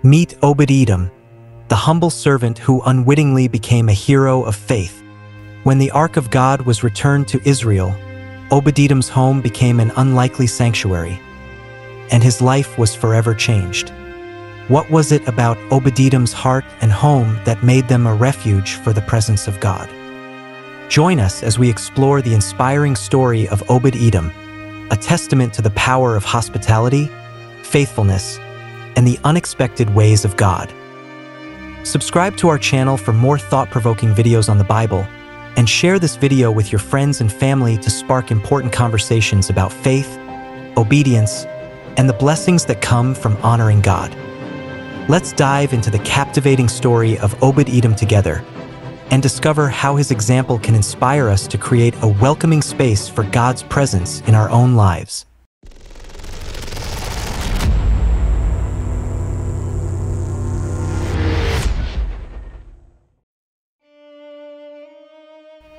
Meet Obed-Edom, the humble servant who unwittingly became a hero of faith. When the Ark of God was returned to Israel, Obed-Edom's home became an unlikely sanctuary, and his life was forever changed. What was it about Obed-Edom's heart and home that made them a refuge for the presence of God? Join us as we explore the inspiring story of Obed-Edom, a testament to the power of hospitality, faithfulness, and the unexpected ways of God. Subscribe to our channel for more thought-provoking videos on the Bible, and share this video with your friends and family to spark important conversations about faith, obedience, and the blessings that come from honoring God. Let's dive into the captivating story of Obed-Edom together and discover how his example can inspire us to create a welcoming space for God's presence in our own lives.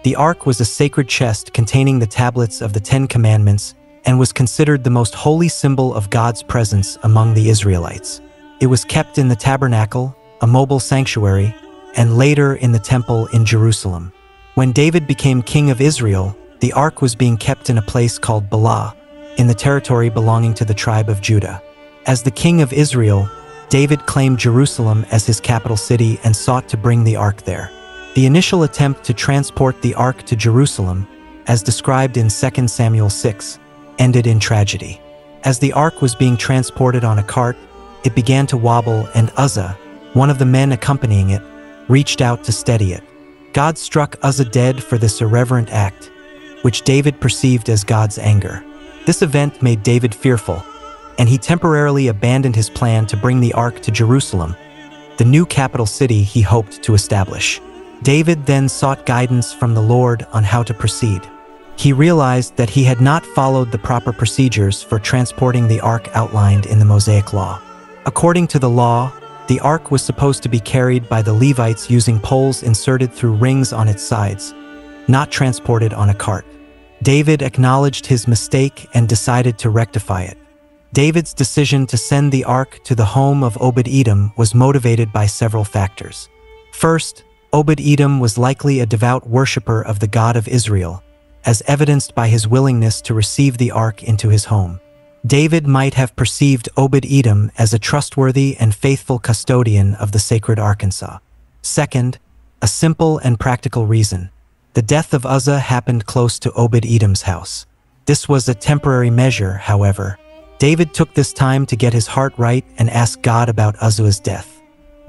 The Ark was a sacred chest containing the tablets of the Ten Commandments and was considered the most holy symbol of God's presence among the Israelites. It was kept in the tabernacle, a mobile sanctuary, and later in the temple in Jerusalem. When David became king of Israel, the Ark was being kept in a place called Bala, in the territory belonging to the tribe of Judah. As the king of Israel, David claimed Jerusalem as his capital city and sought to bring the Ark there. The initial attempt to transport the Ark to Jerusalem, as described in 2 Samuel 6, ended in tragedy. As the Ark was being transported on a cart, it began to wobble, and Uzzah, one of the men accompanying it, reached out to steady it. God struck Uzzah dead for this irreverent act, which David perceived as God's anger. This event made David fearful, and he temporarily abandoned his plan to bring the Ark to Jerusalem, the new capital city he hoped to establish. David then sought guidance from the Lord on how to proceed. He realized that he had not followed the proper procedures for transporting the Ark outlined in the Mosaic Law. According to the law, the Ark was supposed to be carried by the Levites using poles inserted through rings on its sides, not transported on a cart. David acknowledged his mistake and decided to rectify it. David's decision to send the Ark to the home of Obed-Edom was motivated by several factors. First, Obed-Edom was likely a devout worshiper of the God of Israel, as evidenced by his willingness to receive the Ark into his home. David might have perceived Obed-Edom as a trustworthy and faithful custodian of the sacred Ark. Second, a simple and practical reason. The death of Uzzah happened close to Obed-Edom's house. This was a temporary measure, however. David took this time to get his heart right and ask God about Uzzah's death.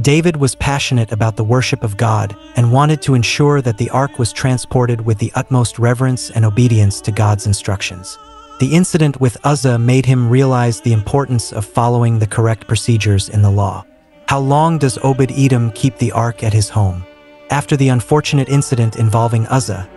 David was passionate about the worship of God and wanted to ensure that the Ark was transported with the utmost reverence and obedience to God's instructions. The incident with Uzzah made him realize the importance of following the correct procedures in the law. How long does Obed-Edom keep the Ark at his home? After the unfortunate incident involving Uzzah,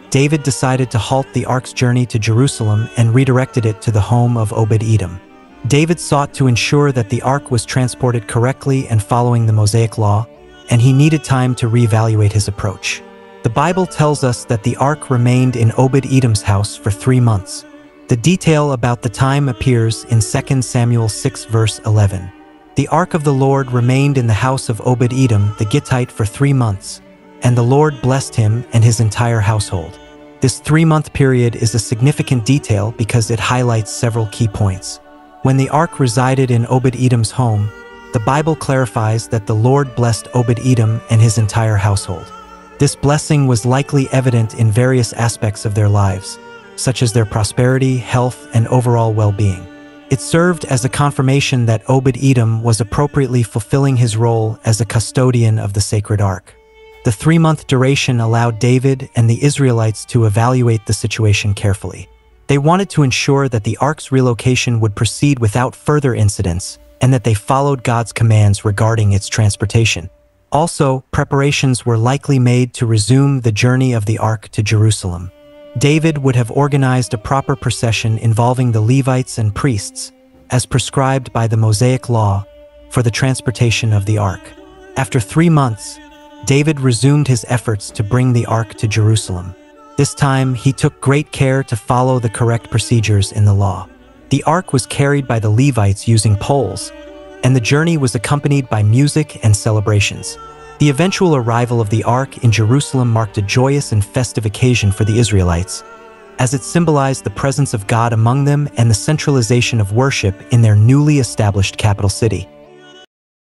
David decided to halt the Ark's journey to Jerusalem and redirected it to the home of Obed-Edom. David sought to ensure that the Ark was transported correctly and following the Mosaic Law, and he needed time to reevaluate his approach. The Bible tells us that the Ark remained in Obed-Edom's house for 3 months. The detail about the time appears in 2 Samuel 6 verse 11. The Ark of the Lord remained in the house of Obed-Edom the Gittite for 3 months, and the Lord blessed him and his entire household. This 3-month period is a significant detail because it highlights several key points. When the Ark resided in Obed-Edom's home, the Bible clarifies that the Lord blessed Obed-Edom and his entire household. This blessing was likely evident in various aspects of their lives, such as their prosperity, health, and overall well-being. It served as a confirmation that Obed-Edom was appropriately fulfilling his role as a custodian of the sacred Ark. The 3-month duration allowed David and the Israelites to evaluate the situation carefully. They wanted to ensure that the Ark's relocation would proceed without further incidents and that they followed God's commands regarding its transportation. Also, preparations were likely made to resume the journey of the Ark to Jerusalem. David would have organized a proper procession involving the Levites and priests, as prescribed by the Mosaic Law, for the transportation of the Ark. After 3 months, David resumed his efforts to bring the Ark to Jerusalem. This time, he took great care to follow the correct procedures in the law. The Ark was carried by the Levites using poles, and the journey was accompanied by music and celebrations. The eventual arrival of the Ark in Jerusalem marked a joyous and festive occasion for the Israelites, as it symbolized the presence of God among them and the centralization of worship in their newly established capital city.